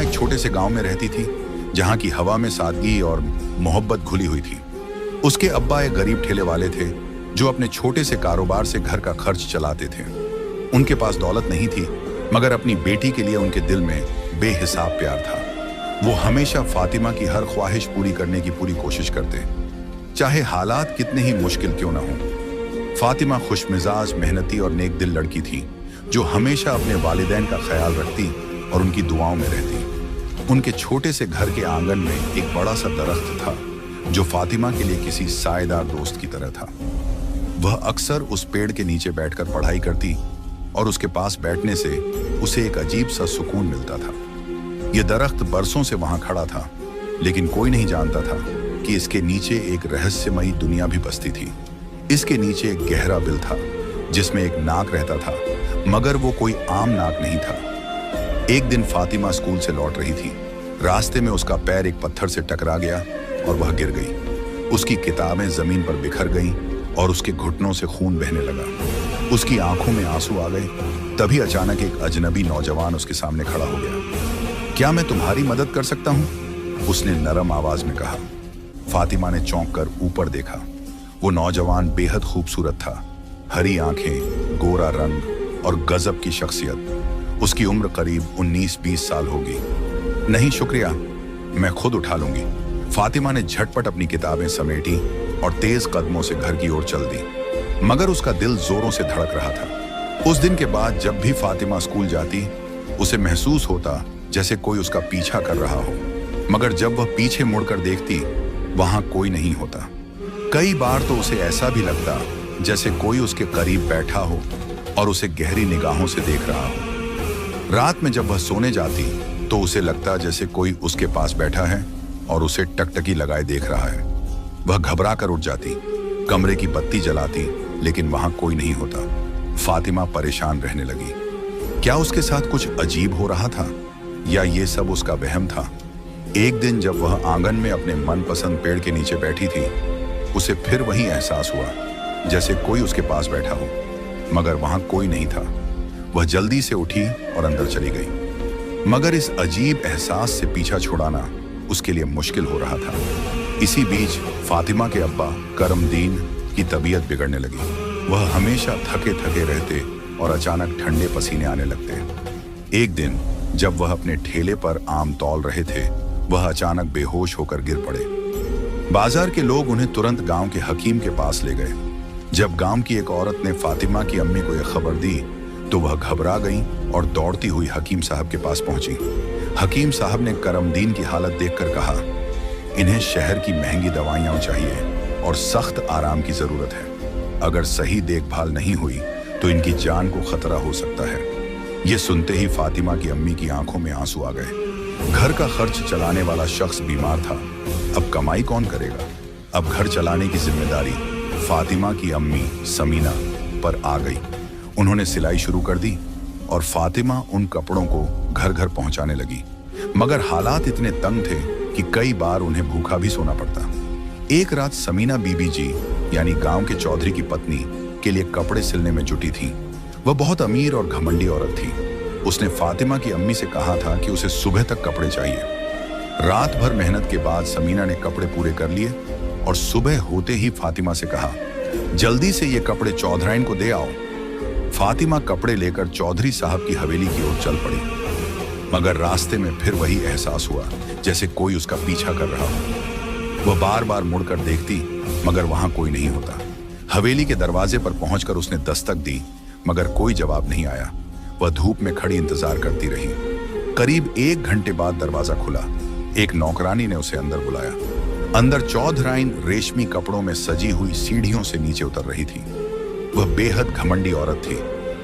एक छोटे से गांव में रहती थी, जहां की हवा में सादगी और मोहब्बत घुली हुई थी। उसके अब्बा एक गरीब ठेले वाले थे, जो अपने छोटे से कारोबार से घर का खर्च चलाते थे। उनके पास दौलत नहीं थी, मगर अपनी बेटी के लिए उनके दिल में बेहिसाब प्यार था। वो हमेशा फातिमा की हर ख्वाहिश पूरी करने की पूरी कोशिश करते, चाहे हालात कितने ही मुश्किल क्यों ना हो। फातिमा खुशमिजाज, मेहनती और नेक दिल लड़की थी, जो हमेशा अपने वालिदैन का ख्याल रखती और उनकी दुआओं में रहती। उनके छोटे से घर के आंगन में एक बड़ा सा दरख्त था, जो फातिमा के लिए किसी साएदार दोस्त की तरह था। वह अक्सर उस पेड़ के नीचे बैठकर पढ़ाई करती और उसके पास बैठने से उसे एक अजीब सा सुकून मिलता था। यह दरख्त बरसों से वहां खड़ा था, लेकिन कोई नहीं जानता था कि इसके नीचे एक रहस्यमयी दुनिया भी बसती थी। इसके नीचे एक गहरा बिल था, जिसमें एक नाग रहता था, मगर वो कोई आम नाग नहीं था। एक दिन फातिमा स्कूल से लौट रही थी। रास्ते में उसका पैर एक पत्थर से टकरा गया और वह गिर गई। उसकी किताबें जमीन पर बिखर गईं और उसके घुटनों से खून बहने लगा। उसकी आंखों में आंसू आ गए। तभी अचानक एक अजनबी नौजवान उसके सामने खड़ा हो गया। क्या मैं तुम्हारी मदद कर सकता हूँ? उसने नरम आवाज में कहा। फातिमा ने चौंक कर ऊपर देखा। वो नौजवान बेहद खूबसूरत था। हरी आंखें, गोरा रंग और गजब की शख्सियत। उसकी उम्र करीब 19-20 साल होगी। नहीं शुक्रिया, मैं खुद उठा लूंगी। फातिमा ने झटपट अपनी किताबें समेटी और तेज कदमों से घर की ओर चल दी, मगर उसका दिल जोरों से धड़क रहा था। उस दिन के बाद जब भी फातिमा स्कूल जाती, उसे महसूस होता जैसे कोई उसका पीछा कर रहा हो, मगर जब वह पीछे मुड़कर देखती, वहां कोई नहीं होता। कई बार तो उसे ऐसा भी लगता जैसे कोई उसके करीब बैठा हो और उसे गहरी निगाहों से देख रहा हो। रात में जब वह सोने जाती, तो उसे लगता जैसे कोई उसके पास बैठा है और उसे टकटकी लगाए देख रहा है। वह घबरा कर उठ जाती, कमरे की बत्ती जलाती, लेकिन वहां कोई नहीं होता। फातिमा परेशान रहने लगी। क्या उसके साथ कुछ अजीब हो रहा था, या ये सब उसका वहम था? एक दिन जब वह आंगन में अपने मनपसंद पेड़ के नीचे बैठी थी, उसे फिर वही एहसास हुआ जैसे कोई उसके पास बैठा हो, मगर वहां कोई नहीं था। वह जल्दी से उठी और अंदर चली गई, मगर इस अजीब एहसास से पीछा छुड़ाना उसके लिए मुश्किल हो रहा था। इसी बीच फातिमा के अब्बा करमदीन की तबीयत बिगड़ने लगी। वह हमेशा थके थके रहते और अचानक ठंडे पसीने आने लगते। एक दिन जब वह अपने ठेले पर आम तौल रहे थे, वह अचानक बेहोश होकर गिर पड़े। बाजार के लोग उन्हें तुरंत गांव के हकीम के पास ले गए। जब गांव की एक औरत ने फातिमा की अम्मी को यह खबर दी, तो वह घबरा गई और दौड़ती हुई हकीम साहब के पास पहुंची। हकीम साहब ने करमदीन की हालत देखकर कहा, इन्हें शहर की महंगी दवाइयां चाहिए और सख्त आराम की जरूरत है। अगर सही देखभाल नहीं हुई तो इनकी जान को खतरा हो सकता है। ये सुनते ही फातिमा की अम्मी की आंखों में आंसू आ गए। घर का खर्च चलाने वाला शख्स बीमार था, अब कमाई कौन करेगा? अब घर चलाने की जिम्मेदारी फातिमा की अम्मी समीना पर आ गई। उन्होंने सिलाई शुरू कर दी और फातिमा उन कपड़ों को घर घर पहुंचाने लगी, मगर हालात इतने तंग थे कि कई बार उन्हें भूखा भी सोना पड़ता। एक रात समीना बीबी जी, यानी गांव के चौधरी की पत्नी, के लिए कपड़े सिलने में जुटी थी। वह बहुत अमीर और घमंडी औरत थी। उसने फातिमा की अम्मी से कहा था कि उसे सुबह तक कपड़े चाहिए। रात भर मेहनत के बाद समीना ने कपड़े पूरे कर लिए और सुबह होते ही फातिमा से कहा, जल्दी से ये कपड़े चौधराइन को दे आओ। फातिमा कपड़े लेकर चौधरी साहब की हवेली की ओर चल पड़ी, मगर रास्ते में फिर वही एहसास हुआ जैसे कोई उसका पीछा कर रहा हो। वह बार बार मुड़कर देखती, मगर वहां कोई नहीं होता। हवेली के दरवाजे पर पहुंचकर उसने दस्तक दी, मगर कोई जवाब नहीं आया। वह धूप में खड़ी इंतजार करती रही। करीब 1 घंटे बाद दरवाजा खुला। एक नौकरानी ने उसे अंदर बुलाया। अंदर चौधराइन रेशमी कपड़ों में सजी हुई सीढ़ियों से नीचे उतर रही थी। वह बेहद घमंडी औरत थी,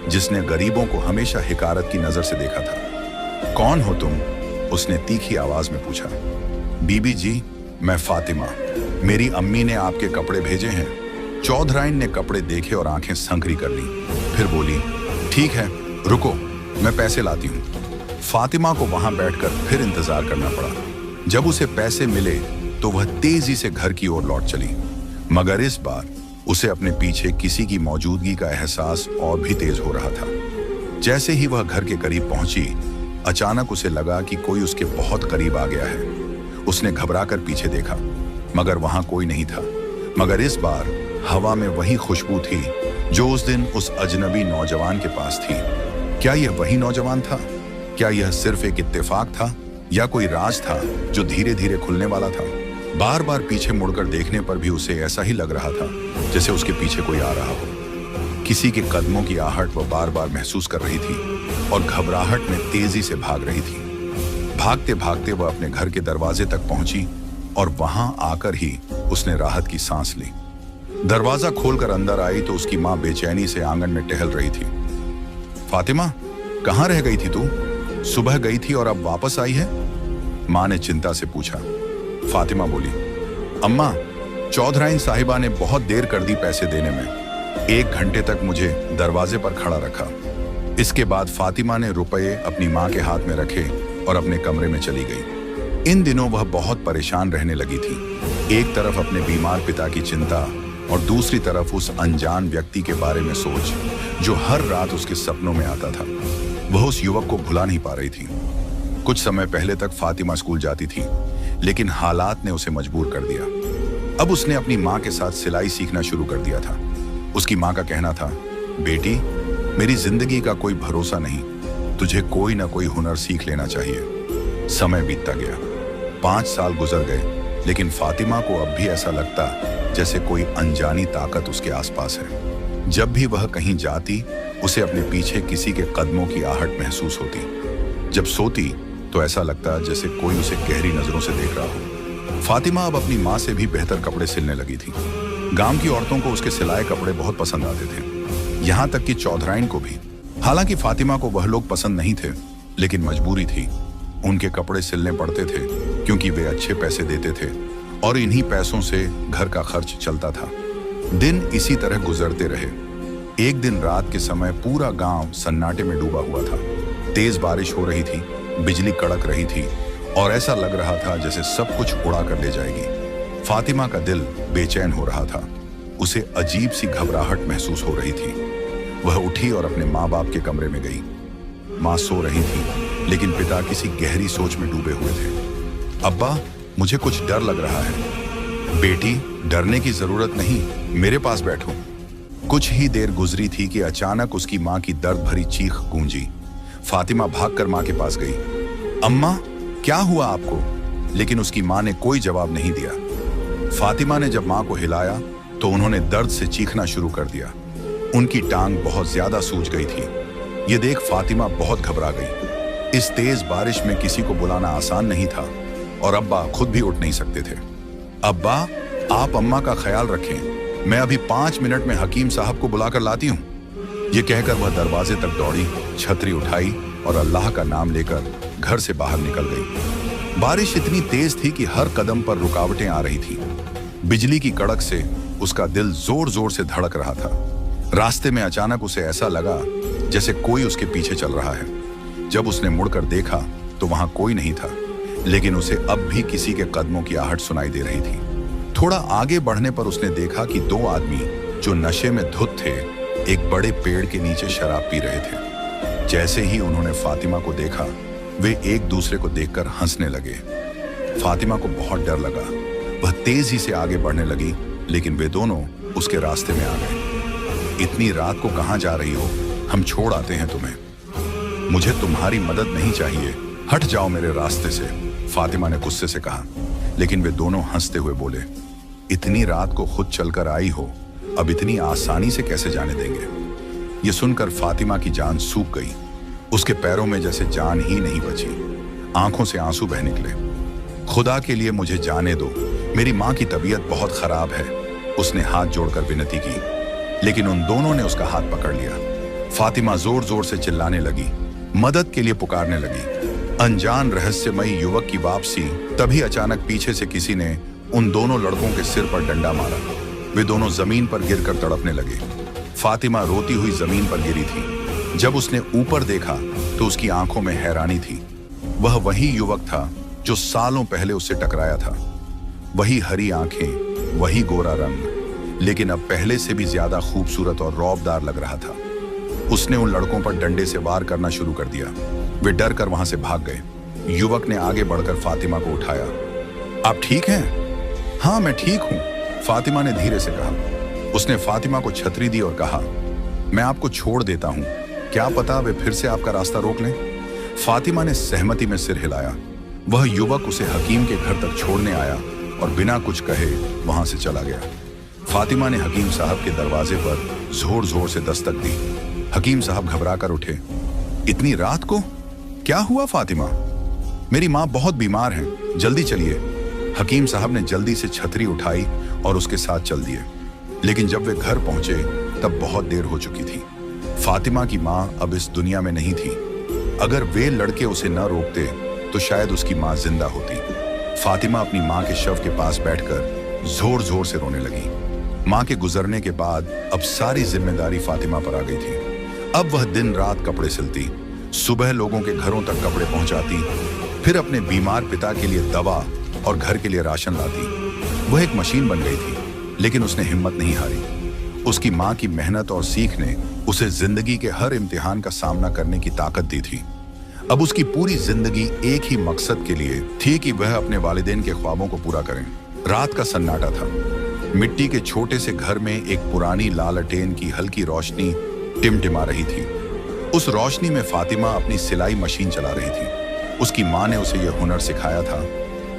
जिसने गरीबों को हमेशा हिकारत की नजर से देखा था। कौन हो तुम? उसने तीखी आवाज में पूछा। बीबी जी, मैं फातिमा, मेरी अम्मी ने आपके कपड़े भेजे हैं। चौधराइन ने कपड़े देखे और आंखें संकरी कर ली। फिर बोली, ठीक है, रुको, मैं पैसे लाती हूँ। फातिमा को वहां बैठकर फिर इंतजार करना पड़ा। जब उसे पैसे मिले तो वह तेजी से घर की ओर लौट चली, मगर इस बार उसे अपने पीछे किसी की मौजूदगी का एहसास और भी तेज हो रहा था। जैसे ही वह घर के करीब पहुंची, अचानक उसे लगा कि कोई उसके बहुत करीब आ गया है। उसने घबराकर पीछे देखा, मगर वहां कोई नहीं था। मगर इस बार हवा में वही खुशबू थी जो उस दिन उस अजनबी नौजवान के पास थी। क्या यह वही नौजवान था? क्या यह सिर्फ एक इत्तेफाक था या कोई राज था जो धीरे धीरे खुलने वाला था? बार बार पीछे मुड़कर देखने पर भी उसे ऐसा ही लग रहा था जैसे उसके पीछे कोई आ रहा हो। किसी के कदमों की आहट वह बार बार महसूस कर रही थी और घबराहट में तेजी से भाग रही थी। भागते भागते वह अपने घर के दरवाजे तक पहुंची और वहां आकर ही उसने राहत की सांस ली। दरवाजा खोलकर अंदर आई तो उसकी मां बेचैनी से आंगन में टहल रही थी। फातिमा, कहां रह गई थी तू? सुबह गई थी और अब वापस आई है? मां ने चिंता से पूछा। फातिमा बोली, अम्मा, चौधराइन साहिबा ने बहुत देर कर दी पैसे देने में। 1 घंटे तक मुझे दरवाजे पर खड़ा रखा। इसके बाद फातिमा ने रुपए अपनी मां के हाथ में रखे और अपने कमरे में चली गई। इन दिनों वह बहुत परेशान रहने लगी थी। एक तरफ अपने बीमार पिता की चिंता और दूसरी तरफ उस अनजान व्यक्ति के बारे में सोच जो हर रात उसके सपनों में आता था। वह उस युवक को भुला नहीं पा रही थी। कुछ समय पहले तक फातिमा स्कूल जाती थी, लेकिन हालात ने उसे मजबूर कर दिया। अब उसने अपनी मां के साथ सिलाई सीखना शुरू कर दिया था। उसकी मां का कहना था, बेटी, मेरी जिंदगी का कोई भरोसा नहीं, तुझे कोई ना कोई हुनर सीख लेना चाहिए। समय बीतता गया। 5 साल गुजर गए, लेकिन फातिमा को अब भी ऐसा लगता जैसे कोई अनजानी ताकत उसके आसपास है। जब भी वह कहीं जाती, उसे अपने पीछे किसी के कदमों की आहट महसूस होती। जब सोती तो ऐसा लगता जैसे कोई उसे गहरी नजरों से देख रहा हो। फातिमा अब अपनी मां से भी बेहतर कपड़े सिलने लगी थी। गांव की औरतों को उसके सिलाए कपड़े बहुत पसंद आते थे, यहां तक कि चौधराइन को भी। हालांकि फातिमा को वह लोग पसंद नहीं थे, लेकिन मजबूरी थी। उनके कपड़े सिलने पड़ते थे क्योंकि वे अच्छे पैसे देते थे और इन्हीं पैसों से घर का खर्च चलता था। दिन इसी तरह गुजरते रहे। एक दिन रात के समय पूरा गांव सन्नाटे में डूबा हुआ था। तेज बारिश हो रही थी, बिजली कड़क रही थी और ऐसा लग रहा था जैसे सब कुछ उड़ा कर ले जाएगी। फातिमा का दिल बेचैन हो रहा था। उसे अजीब सी घबराहट महसूस हो रही थी। वह उठी और अपने माँ बाप के कमरे में गई। माँ सो रही थी, लेकिन पिता किसी गहरी सोच में डूबे हुए थे। अब्बा, मुझे कुछ डर लग रहा है। बेटी, डरने की जरूरत नहीं, मेरे पास बैठो। कुछ ही देर गुजरी थी कि अचानक उसकी माँ की दर्द भरी चीख गूंजी। फातिमा भागकर माँ के पास गई। अम्मा, क्या हुआ आपको? लेकिन उसकी माँ ने कोई जवाब नहीं दिया। फातिमा ने जब माँ को हिलाया तो उन्होंने दर्द से चीखना शुरू कर दिया। उनकी टांग बहुत ज्यादा सूज गई थी। ये देख फातिमा बहुत घबरा गई। इस तेज बारिश में किसी को बुलाना आसान नहीं था और अब्बा खुद भी उठ नहीं सकते थे। अब्बा, आप अम्मा का ख्याल रखें, मैं अभी 5 मिनट में हकीम साहब को बुलाकर लाती हूँ। ये कहकर वह दरवाजे तक दौड़ी, छतरी उठाई और अल्लाह का नाम लेकर घर से बाहर निकल गई। बारिश इतनी तेज थी कि हर कदम पर रुकावटें आ रही थी। बिजली की कड़क से उसका दिल जोर जोर से धड़क रहा था। रास्ते में अचानक उसे ऐसा लगा जैसे कोई उसके पीछे चल रहा है। जब उसने मुड़कर देखा तो वहां कोई नहीं था, लेकिन उसे अब भी किसी के कदमों की आहट सुनाई दे रही थी। थोड़ा आगे बढ़ने पर उसने देखा कि 2 आदमी जो नशे में धुत थे, एक बड़े पेड़ के नीचे शराब पी रहे थे। जैसे ही उन्होंने फातिमा को देखा, वे एक दूसरे को देखकर हंसने लगे। फातिमा को बहुत डर लगा। वह तेजी से आगे बढ़ने लगी, लेकिन वे दोनों उसके रास्ते में आ गए। इतनी रात को कहां जा रही हो? हम छोड़ आते हैं तुम्हें। मुझे तुम्हारी मदद नहीं चाहिए, हट जाओ मेरे रास्ते से, फातिमा ने गुस्से से कहा। लेकिन वे दोनों हंसते हुए बोले, इतनी रात को खुद चलकर आई हो, अब इतनी आसानी से कैसे जाने देंगे? ये सुनकर फातिमा की जान सूख गई। उसके पैरों में जैसे जान ही नहीं बची। आंखों से आंसू बह निकले। खुदा के लिए मुझे जाने दो, मेरी माँ की तबीयत बहुत खराब है, उसने हाथ जोड़कर विनती की। लेकिन उन दोनों ने उसका हाथ पकड़ लिया। फातिमा जोर जोर से चिल्लाने लगी, मदद के लिए पुकारने लगी। अनजान रहस्यमयी युवक की वापसी। तभी अचानक पीछे से किसी ने उन दोनों लड़कों के सिर पर डंडा मारा। वे दोनों जमीन पर गिरकर तड़पने लगे। फातिमा रोती हुई जमीन पर गिरी थी। जब उसने ऊपर देखा तो उसकी आंखों में हैरानी थी। वह वही युवक था जो सालों पहले उससे टकराया था। वही हरी आंखें, वही गोरा रंग, लेकिन अब पहले से भी ज्यादा खूबसूरत और रौबदार लग रहा था। उसने उन लड़कों पर डंडे से वार करना शुरू कर दिया। वे डर कर वहां से भाग गए। युवक ने आगे बढ़कर फातिमा को उठाया। आप ठीक हैं? हाँ, मैं ठीक हूं, फातिमा ने धीरे से कहा। उसने फातिमा को छतरी दी और कहा, मैं आपको छोड़ देता हूं, क्या पता वे फिर से आपका रास्ता रोक लें। फातिमा ने सहमति में सिर हिलाया। वह युवक उसे हकीम के घर तक छोड़ने आया और बिना कुछ कहे वहां से चला गया। फातिमा ने हकीम साहब के दरवाजे पर जोर जोर से दस्तक दी। हकीम साहब घबराकर उठे। इतनी रात को? क्या हुआ फातिमा? मेरी माँ बहुत बीमार हैं, जल्दी चलिए। हकीम साहब ने जल्दी से छतरी उठाई और उसके साथ चल दिए। लेकिन जब वे घर पहुंचे तब बहुत देर हो चुकी थी। फातिमा की माँ अब इस दुनिया में नहीं थी। अगर वे लड़के उसे न रोकते तो शायद उसकी माँ जिंदा होती। फातिमा अपनी माँ के शव के पास बैठकर जोर जोर से रोने लगी। माँ के गुजरने के बाद अब सारी जिम्मेदारी फातिमा पर आ गई थी। अब वह दिन रात कपड़े सिलती, सुबह लोगों के घरों तक कपड़े पहुंचाती, फिर अपने बीमार पिता के लिए दवा और घर के लिए राशन लाती। वह एक मशीन बन गई थी, लेकिन उसने हिम्मत नहीं हारी। उसकी माँ की मेहनत और सीख ने उसे जिंदगी के हर इम्तिहान का सामना करने की ताकत दी थी। अब उसकी पूरी जिंदगी एक ही मकसद के लिए थी कि वह अपने वालिदैन के ख्वाबों को पूरा करें। रात का सन्नाटा था। मिट्टी के छोटे से घर में एक पुरानी लालटेन की हल्की रोशनी टिमटिमा रही थी। उस रोशनी में फातिमा अपनी सिलाई मशीन चला रही थी। उसकी माँ ने उसे यह हुनर सिखाया था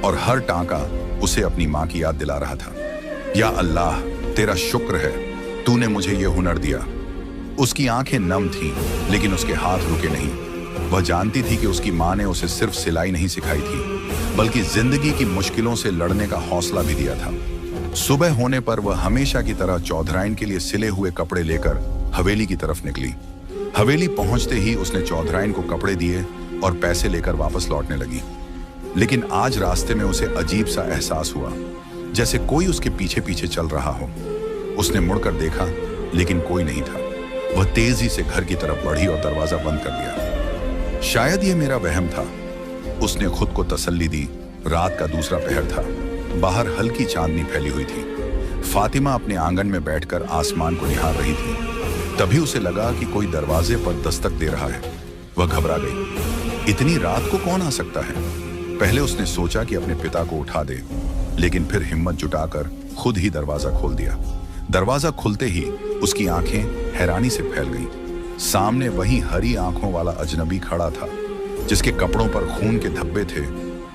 और हर टांका उसे अपनी माँ की याद दिला रहा था। या अल्लाह, तेरा शुक्र है, तूने मुझे यह हुनर दिया। उसकी आंखें नम थीं, लेकिन उसके हाथ रुके नहीं। वह जानती थी कि उसकी माँ ने उसे सिर्फ सिलाई नहीं सिखाई थी, बल्कि जिंदगी की मुश्किलों से लड़ने का हौसला भी दिया था। सुबह होने पर वह हमेशा की तरह चौधराइन के लिए सिले हुए कपड़े लेकर हवेली की तरफ निकली। हवेली पहुंचते ही उसने चौधराइन को कपड़े दिए और पैसे लेकर वापस लौटने लगी। लेकिन आज रास्ते में उसे अजीब सा एहसास हुआ, जैसे कोई उसके पीछे पीछे चल रहा हो। उसने मुड़कर देखा, लेकिन कोई नहीं था। वह तेजी से घर की तरफ बढ़ी और दरवाजा बंद कर दिया। शायद यह मेरा वहम था, उसने खुद को तसल्ली दी। रात का दूसरा पहर था। बाहर हल्की चांदनी फैली हुई थी। फातिमा अपने आंगन में बैठकर आसमान को निहार रही थी। तभी उसे लगा कि कोई दरवाजे पर दस्तक दे रहा है। वह घबरा गई। इतनी रात को कौन आ सकता है? पहले उसने सोचा कि अपने पिता को उठा दे, लेकिन फिर हिम्मत जुटाकर खुद ही दरवाजा खोल दिया। दरवाजा खुलते ही उसकी आंखें हैरानी से फैल गईं। सामने वही हरी आंखों वाला अजनबी खड़ा था, जिसके कपड़ों पर खून के धब्बे थे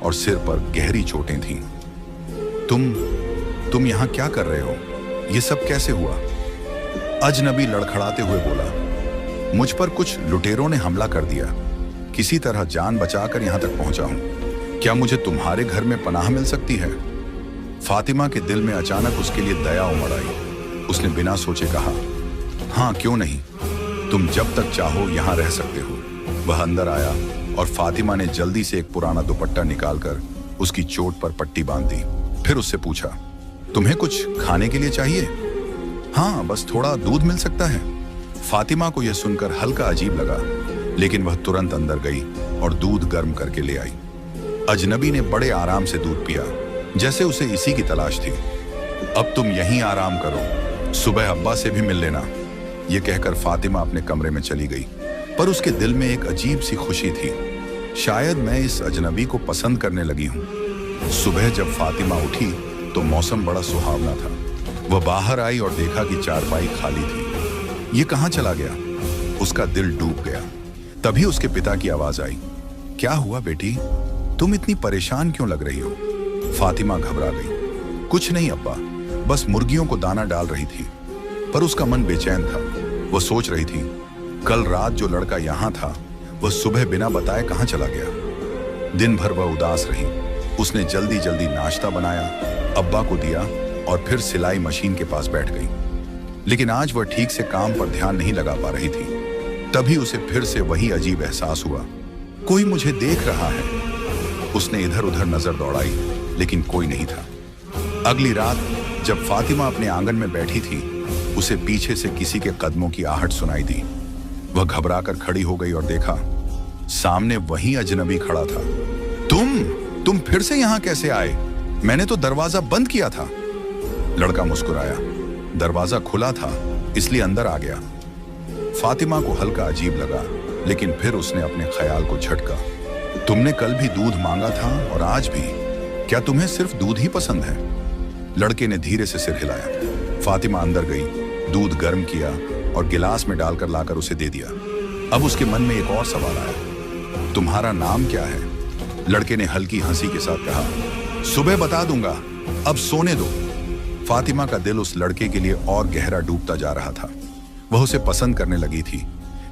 और सिर पर गहरी चोटें थीं। तुम यहाँ क्या कर रहे हो? ये सब कैसे हुआ? अजनबी लड़खड़ाते हुए बोला, मुझ पर कुछ लुटेरों ने हमला कर दिया। किसी तरह जान बचाकर यहाँ तक पहुंचा हूं। क्या मुझे तुम्हारे घर में पनाह मिल सकती है? फातिमा के दिल में अचानक उसके लिए दया उमड़ आई। उसने बिना सोचे कहा, हाँ, क्यों नहीं, तुम जब तक चाहो यहाँ रह सकते हो। वह अंदर आया और फातिमा ने जल्दी से एक पुराना दुपट्टा निकालकर उसकी चोट पर पट्टी बांध दी। फिर उससे पूछा, तुम्हें कुछ खाने के लिए चाहिए? हाँ, बस थोड़ा दूध मिल सकता है। फातिमा को यह सुनकर हल्का अजीब लगा, लेकिन वह तुरंत अंदर गई और दूध गर्म करके ले आई। अजनबी ने बड़े आराम से दूध पिया, जैसे उसे इसी की तलाश थी। अब तुम यहीं आराम करो, सुबह अब्बा से भी मिल लेना। यह कहकर फातिमा अपने कमरे में चली गई। पर उसके दिल में एक अजीब सी खुशी थी। शायद मैं इस अजनबी को पसंद करने लगी हूं। सुबह जब फातिमा उठी तो मौसम बड़ा सुहावना था। वह बाहर आई और देखा कि चारपाई खाली थी। ये कहां चला गया? उसका दिल डूब गया। तभी उसके पिता की आवाज आई, क्या हुआ बेटी, तुम इतनी परेशान क्यों लग रही हो? फातिमा घबरा गई। कुछ नहीं अब्बा, बस मुर्गियों को दाना डाल रही थी। पर उसका मन बेचैन था। वह सोच रही थी, कल रात जो लड़का यहाँ था, वह सुबह बिना बताए कहाँ चला गया। दिन भर वह उदास रही। उसने जल्दी जल्दी नाश्ता बनाया, अब्बा को दिया और फिर सिलाई मशीन के पास बैठ गई। लेकिन आज वह ठीक से काम पर ध्यान नहीं लगा पा रही थी। तभी उसे फिर से वही अजीब एहसास हुआ, कोई मुझे देख रहा है। उसने इधर उधर नजर दौड़ाई, लेकिन कोई नहीं था। अगली रात जब फातिमा अपने आंगन में बैठी थी, उसे पीछे से किसी के कदमों की आहट सुनाई दी। वह घबराकर खड़ी हो गई और देखा, सामने वही अजनबी खड़ा था। तुम फिर से यहां कैसे आए? मैंने तो दरवाजा बंद किया था। लड़का मुस्कुराया। दरवाजा खुला था, इसलिए अंदर आ गया। फातिमा को हल्का अजीब लगा, लेकिन फिर उसने अपने ख्याल को झटका। तुमने कल भी दूध मांगा था और आज भी। क्या तुम्हें सिर्फ दूध ही पसंद है? लड़के ने धीरे से सिर हिलाया। फातिमा अंदर गई, दूध गर्म किया और गिलास में डालकर लाकर उसे दे दिया। अब उसके मन में एक और सवाल आया, तुम्हारा नाम क्या है? लड़के ने हल्की हंसी के साथ कहा, सुबह बता दूंगा, अब सोने दो। फातिमा का दिल उस लड़के के लिए और गहरा डूबता जा रहा था। वह उसे पसंद करने लगी थी,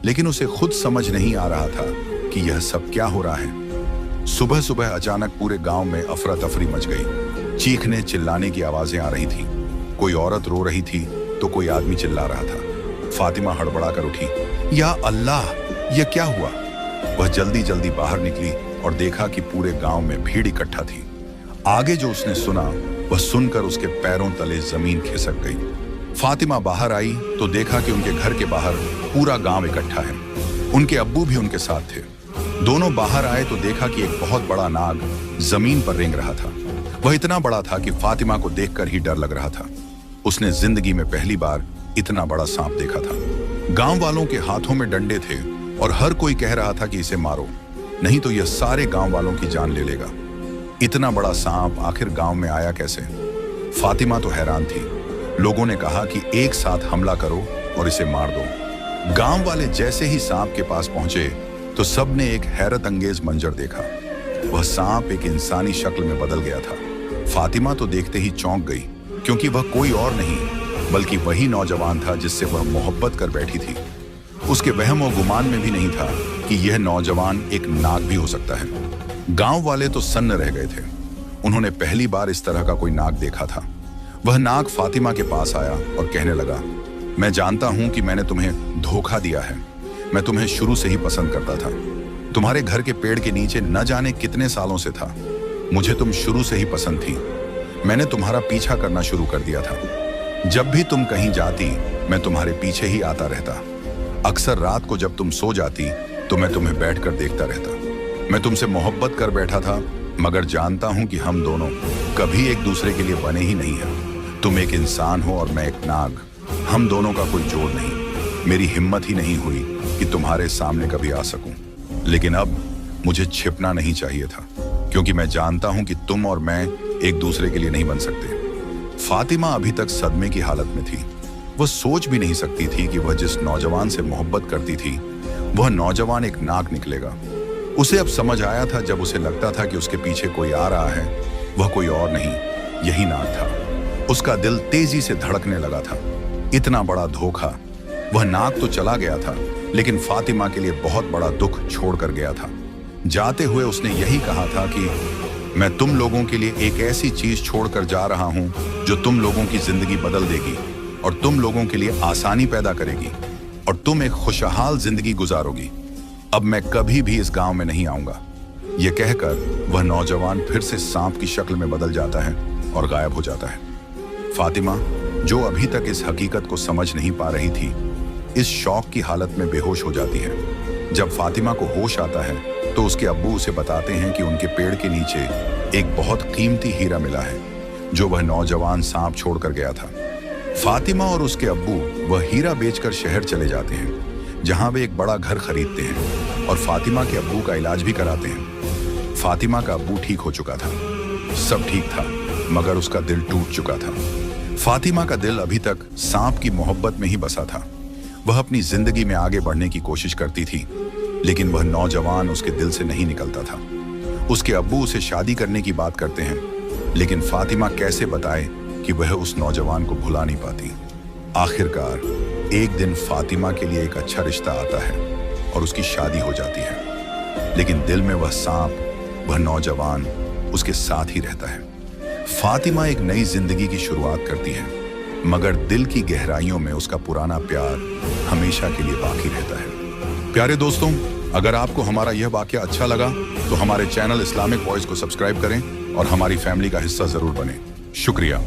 लेकिन उसे खुद समझ नहीं आ रहा था कि यह सब क्या हो रहा है। सुबह सुबह अचानक पूरे गांव में अफरा तफरी मच गई। चीखने चिल्लाने की आवाजें आ रही थी। कोई औरत रो रही थी तो कोई आदमी चिल्ला रहा था। फातिमा हड़बड़ाकर उठी, या अल्लाह, यह क्या हुआ? वह जल्दी जल्दी बाहर निकली और देखा कि पूरे गांव में भीड़ इकट्ठा थी। आगे जो उसने सुना वह सुनकर उसके पैरों तले जमीन खिसक गई। फातिमा बाहर आई तो देखा कि उनके घर के बाहर पूरा गांव इकट्ठा है। उनके अब्बू भी उनके साथ थे। दोनों बाहर आए तो देखा कि एक बहुत बड़ा नाग जमीन पर रेंग रहा था। वह इतना बड़ा था कि फातिमा को देखकर ही डर लग रहा था। उसने जिंदगी में पहली बार इतना बड़ा सांप देखा था। गांव वालों के हाथों में डंडे थे और हर कोई कह रहा था कि इसे मारो, नहीं तो यह सारे गांव वालों की जान ले लेगा। इतना बड़ा सांप आखिर गांव में आया कैसे? फातिमा तो हैरान थी। लोगों ने कहा कि एक साथ हमला करो और इसे मार दो। गांव वाले जैसे ही सांप के पास पहुंचे तो सबने एक हैरत अंगेज मंजर देखा। वह सांप एक इंसानी शक्ल में बदल गया था। फातिमा तो देखते ही चौंक गई, क्योंकि वह कोई और नहीं बल्कि वही नौजवान था जिससे वह मोहब्बत कर बैठी थी। उसके वहम और गुमान में भी नहीं था कि यह नौजवान एक नाग भी हो सकता है। गांव वाले तो सन्न रह गए थे। उन्होंने पहली बार इस तरह का कोई नाग देखा था। वह नाग फातिमा के पास आया और कहने लगा, मैं जानता हूं कि मैंने तुम्हें धोखा दिया है। मैं तुम्हें शुरू से ही पसंद करता था। तुम्हारे घर के पेड़ के नीचे न जाने कितने सालों से था। मुझे तुम शुरू से ही पसंद थी। मैंने तुम्हारा पीछा करना शुरू कर दिया था। जब भी तुम कहीं जाती मैं तुम्हारे पीछे ही आता रहता। अक्सर रात को जब तुम सो जाती तो मैं तुम्हें बैठकर देखता रहता। मैं तुमसे मोहब्बत कर बैठा था, मगर जानता हूं कि हम दोनों कभी एक दूसरे के लिए बने ही नहीं हैं। तुम एक इंसान हो और मैं एक नाग। हम दोनों का कोई जोड़ नहीं। मेरी हिम्मत ही नहीं हुई कि तुम्हारे सामने कभी आ सकूं। लेकिन अब मुझे छिपना नहीं चाहिए था, क्योंकि मैं जानता हूं कि तुम और मैं एक दूसरे के लिए नहीं बन सकते। फातिमा अभी तक सदमे की हालत में थी। वह सोच भी नहीं सकती थी कि वह जिस नौजवान से मोहब्बत करती थी वह नौजवान एक नाग निकलेगा। उसे अब समझ आया था, जब उसे लगता था कि उसके पीछे कोई आ रहा है, वह कोई और नहीं, यही नाग था। उसका दिल तेजी से धड़कने लगा था। इतना बड़ा धोखा। वह नाग तो चला गया था, लेकिन फातिमा के लिए बहुत बड़ा दुख छोड़कर गया था। जाते हुए उसने यही कहा था कि मैं तुम लोगों के लिए एक ऐसी चीज छोड़कर जा रहा हूं जो तुम लोगों की जिंदगी बदल देगी और तुम लोगों के लिए आसानी पैदा करेगी और तुम एक खुशहाल जिंदगी गुजारोगी। अब मैं कभी भी इस गांव में नहीं आऊंगा। यह कहकर वह नौजवान फिर से सांप की शक्ल में बदल जाता है और गायब हो जाता है। फातिमा, जो अभी तक इस हकीकत को समझ नहीं पा रही थी, इस शौक की हालत में बेहोश हो जाती है। जब फातिमा को होश आता है तो उसके अब्बू उसे बताते हैं कि उनके पेड़ के नीचे एक बहुत कीमती हीरा मिला है, जो वह नौजवान सांप छोड़कर गया था। फातिमा और उसके अब्बू वह हीरा बेचकर शहर चले जाते हैं, जहां वे एक बड़ा घर खरीदते हैं और फातिमा के अब्बू का इलाज भी कराते हैं। फातिमा का अब्बू ठीक हो चुका था। सब ठीक था, मगर उसका दिल टूट चुका था। फातिमा का दिल अभी तक सांप की मोहब्बत में ही बसा था। वह अपनी जिंदगी में आगे बढ़ने की कोशिश करती थी, लेकिन वह नौजवान उसके दिल से नहीं निकलता था। उसके अब्बू उसे शादी करने की बात करते हैं, लेकिन फातिमा कैसे बताए कि वह उस नौजवान को भुला नहीं पाती। आखिरकार एक दिन फातिमा के लिए एक अच्छा रिश्ता आता है और उसकी शादी हो जाती है, लेकिन दिल में वह सांप, वह नौजवान उसके साथ ही रहता है। फातिमा एक नई जिंदगी की शुरुआत करती है, मगर दिल की गहराइयों में उसका पुराना प्यार हमेशा के लिए बाकी रहता है। प्यारे दोस्तों, अगर आपको हमारा यह वाकया अच्छा लगा तो हमारे चैनल इस्लामिक वॉइस को सब्सक्राइब करें और हमारी फैमिली का हिस्सा जरूर बने। शुक्रिया।